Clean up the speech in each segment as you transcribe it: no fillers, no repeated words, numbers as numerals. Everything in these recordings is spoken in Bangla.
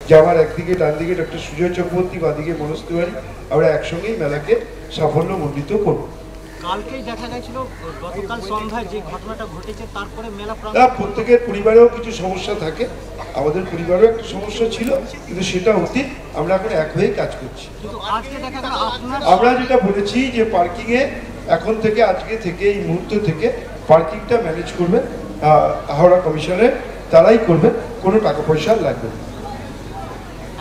যে আমার একদিকে ডান দিকে ডক্টর সুজয় চক্রবর্তী, বাদিকে মনোজ তিওয়ারি, আমরা একসঙ্গেই মেলাকে সাফল্যমণ্ডিত করব। কালকেই দেখা গেছিল গতকাল সন্ধ্যায় যে ঘটনাটা ঘটেছে, তারপরে মেলা প্রত্যেকের পরিবারেও কিছু সমস্যা থাকে, আমাদের পরিবারেও একটা সমস্যা ছিল, কিন্তু সেটা অতীত। আমরা এখন এক হয়ে কাজ করছি। আমরা যেটা বলেছি যে পার্কিংয়ে এখন থেকে, আজকে থেকে, এই মুহূর্ত থেকে পার্কিংটা ম্যানেজ করবেন হাওড়া কমিশনের, তারাই করবেন, কোনো টাকা পয়সা লাগবে না।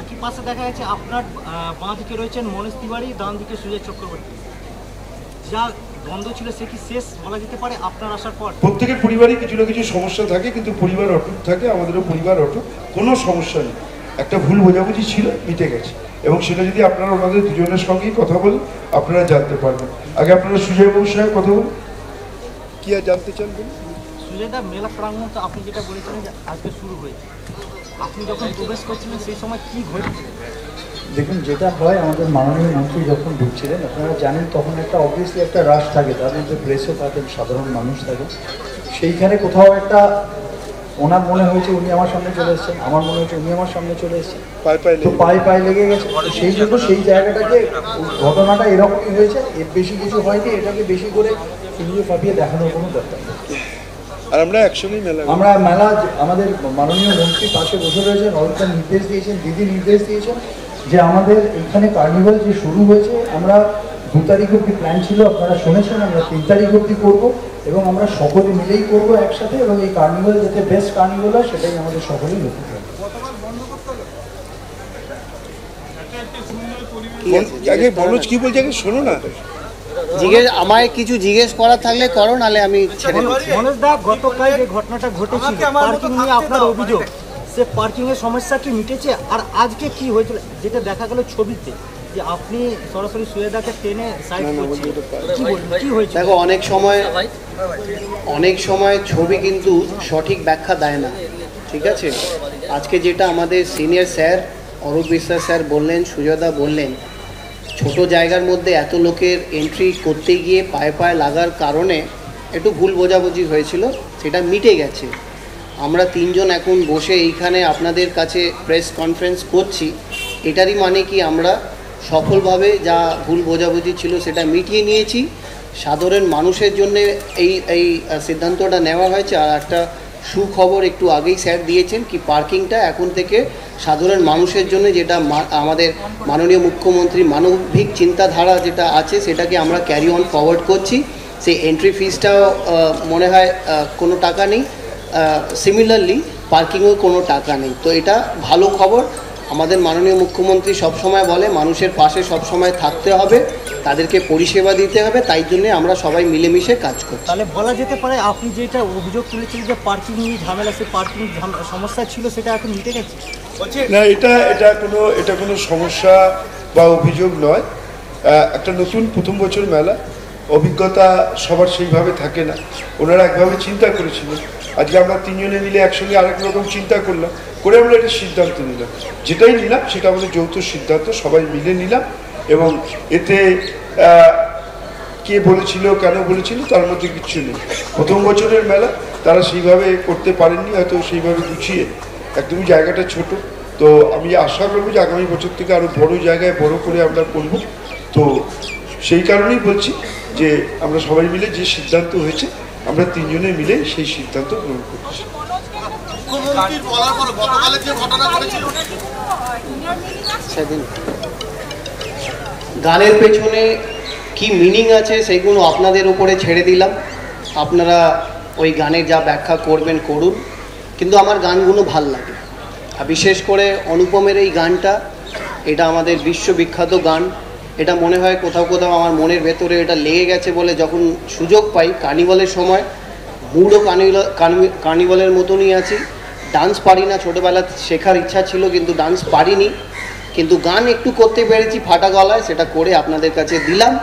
একই পাশে দেখা যাচ্ছে আপনার বাঁ দিকে রয়েছেন মনোজ তিওয়ারি, ডান দিকে সুজয় চক্রবর্তী। যা দ্বন্দ্ব ছিল সে কি শেষ বলা যেতে পারে আপনার আসার পর? প্রত্যেকের পরিবারই কিছু না কিছু সমস্যা থাকে, কিন্তু পরিবার অটুট থাকে, আমাদেরও পরিবার অটুট, কোনো সমস্যা নেই। একটা ভুল বোঝাবুঝি ছিল, মিটে গেছে, এবং সেটা যদি আপনারা ওনাদের দুজনের সঙ্গেই কথা বলেন আপনারা জানতে পারবেন। আগে আপনারা সুজয় বাবুর সঙ্গে কথা বলুন, কি আর জানতে চান বলুন। সুজয়দা, মেলা প্রাঙ্গণ তো আপনি যেটা বলেছিলেন যে আজকে শুরু হয়েছে, আপনি যখন প্রবেশ করছিলেন সেই সময় কি ঘটেছে? দেখুন, যেটা হয়, আমাদের মাননীয় মন্ত্রী যখন ঢুকছিলেন, আপনারা জানেন তখন একটা অবভিয়াসলি একটা রাশ থাকে, তার মধ্যে প্রেসও থাকেন, সাধারণ মানুষ থাকে। সেইখানে কোথাও একটা ওনার মনে হয়েছে উনি আমার সামনে চলে এসেছেন, আমার মনে হচ্ছে উনি আমার সামনে চলে এসেছেন, তো পায়ে লেগে গেছে। সেই জন্য সেই জায়গাটাকে, ঘটনাটা এরকমই হয়েছে, এর বেশি কিছু হয়নি। এটাকে বেশি করে ফুলিয়ে ফাটিয়ে দেখানোর কোনো দরকার নেই। আর আমরা একসঙ্গেই আমরা মেলা, আমাদের মাননীয় মন্ত্রী পাশে বসে রয়েছেন, অনেকটা নির্দেশ দিয়েছেন, দিদি নির্দেশ দিয়েছেন যে আমাদের এখানে কার্নিভাল যে শুরু হয়েছে, আমরা 2 তারিখ অবধি প্ল্যান ছিল, আপনারা শুনেছেন, আমরা 3 তারিখ অবধি করবো, এবং আমরা সকলে মিলেই করবো একসাথে, এবং এই কার্নিভাল যাতে বেস্ট কার্নিভাল হয় সেটাই আমাদের সকলেই লক্ষ্য থাকবে। কি বলছে শোনো না, আমায় কিছু জিজ্ঞেস করার থাকলে করো, নাহলে আমি ছেড়ে দিচ্ছি। মনোজ দা, গতকাল যে ঘটনাটা ঘটেছিল পার্কিং নিয়ে আপনার অভিযোগ, সে পার্কিং এর সমস্যা কি মিটেছে? আর আজকে কি হয়েছিল, যেটা দেখা গেল ছবিতে, যে আপনি সরাসরি সুজয়দাকে টেনে সাইড করছেন, কি হয়েছে? দেখো, অনেক সময় ছবি কিন্তু সঠিক ব্যাখ্যা দেয় না, ঠিক আছে? আজকে যেটা আমাদের senior sir Arup Biswas sir বললেন, সুজয়দা বললেন, ছোট জায়গার মধ্যে এত লোকের এন্ট্রি করতে গিয়ে পায়ে লাগার কারণে একটু ভুল বোঝাবুঝি হয়েছিল, সেটা মিটে গেছে। আমরা 3 জন এখন বসে এইখানে আপনাদের কাছে প্রেস কনফারেন্স করছি, এটারই মানে কি আমরা সফলভাবে যা ভুল বোঝাবুঝি ছিল সেটা মিটিয়ে নিয়েছি। সাধারণ মানুষের জন্য এই সিদ্ধান্তটা নেওয়া হয়েছে। আর একটা সুখবর একটু আগেই স্যার দিয়েছেন কি পার্কিংটা এখন থেকে সাধারণ মানুষের জন্য, যেটা আমাদের মাননীয় মুখ্যমন্ত্রী মানবিক চিন্তাধারা যেটা আছে সেটাকে আমরা ক্যারি অন ফরওয়ার্ড করছি। সেই এন্ট্রি ফিসটাও মনে হয় কোনো টাকা নেই, সিমিলারলি পার্কিংয়েও কোনো টাকা নেই। তো এটা ভালো খবর। আমাদের মাননীয় মুখ্যমন্ত্রী সবসময় বলে মানুষের পাশে সবসময় থাকতে হবে, তাদেরকে পরিষেবা দিতে হবে, তাই জন্য আমরা সবাই মিলেমিশে কাজ করছি। তাহলে বলা যেতে পারে আপনি যেটা অভিযোগ তুলেছিলেন যে পার্কিং নিয়ে ঝামেলা, সে পার্কিং সমস্যা ছিল, সেটা এখন মিটে গেছে? না, এটা কোনো সমস্যা বা অভিযোগ নয়। একটা নতুন প্রথম বছর মেলা, অভিজ্ঞতা সবার সেইভাবে থাকে না, ওনারা একভাবে চিন্তা করেছিলেন। আজকে আমরা 3 জনে মিলে একসঙ্গে আরেক রকম চিন্তা করলাম, করে আমরা একটা সিদ্ধান্ত নিলাম। যেটাই নিলাম সেটা আমাদের যৌথ সিদ্ধান্ত, সবাই মিলে নিলাম। এবং এতে কে বলেছিল, কেন বলেছিল, তার মধ্যে কিচ্ছু নেই। প্রথম বছরের মেলা, তারা সেইভাবে করতে পারেননি, হয়তো সেইভাবে গুছিয়ে, একদমই জায়গাটা ছোট। তো আমি আশা করবো যে আগামী বছর থেকে আরও বড় জায়গায় বড় করে আমরা করব। তো সেই কারণেই বলছি যে আমরা সবাই মিলে যে সিদ্ধান্ত হয়েছে, আমরা 3 জনে মিলে সেই সিদ্ধান্ত গ্রহণ করছি। সেদিন গানের পেছনে কি মিনিং আছে সেগুলো আপনাদের উপরে ছেড়ে দিলাম, আপনারা ওই গানের যা ব্যাখ্যা করবেন করুন। কিন্তু আমার গানগুলো ভাল লাগে, আর বিশেষ করে অনুপমের এই গানটা, এটা আমাদের বিশ্ববিখ্যাত গান। এটা মনে হয় কোথাও আমার মনের ভেতরে এটা লেগে গেছে বলে যখন সুযোগ পাই কার্নিভালের সময়, মুডও কার্নিভালের মতনই আছি। ডান্স পারি না, ছোটোবেলা শেখার ইচ্ছা ছিল কিন্তু ডান্স পারিনি, কিন্তু গান একটু করতে পেরেছি ফাটা গলায়, সেটা করে আপনাদের কাছে দিলাম।